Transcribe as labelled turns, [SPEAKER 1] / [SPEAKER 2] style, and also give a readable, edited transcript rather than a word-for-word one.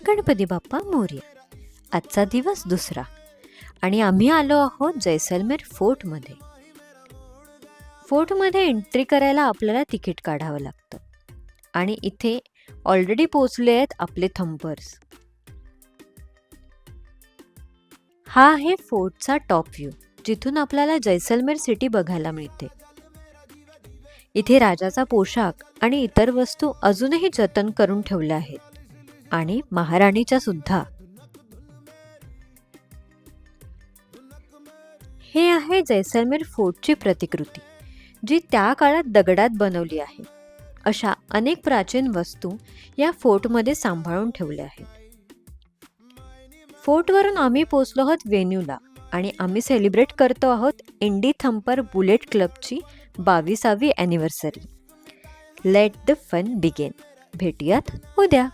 [SPEAKER 1] गणपती बाप्पा मोरया. आजचा दिवस दुसरा आणि आम्ही आलो आहोत जैसलमेर फोर्टमध्ये. फोर्टमध्ये एंट्री करायला आपल्याला तिकीट काढावं लागतं आणि इथे ऑलरेडी पोचले आहेत आपले थंपर्स. हा आहे फोर्टचा टॉप व्ह्यू, जिथून आपल्याला जैसलमेर सिटी बघायला मिळते. इथे राजाचा पोशाख आणि इतर वस्तू अजूनही जतन करून ठेवल्या आहेत आणि महाराणीच्या सुद्धा. हे आहे जैसलमेर फोर्टची प्रतिकृती, जी त्या काळात दगडात बनवली आहे. अशा अनेक प्राचीन वस्तू या फोर्टमध्ये सांभाळून ठेवल्या आहेत. फोर्टवरून आम्ही पोचलो आहोत वेन्यूला आणि आम्ही सेलिब्रेट करतो आहोत इंडी थंपर बुलेट क्लबची 22वी anniversary. Let the fun begin. भेटूयात उद्या.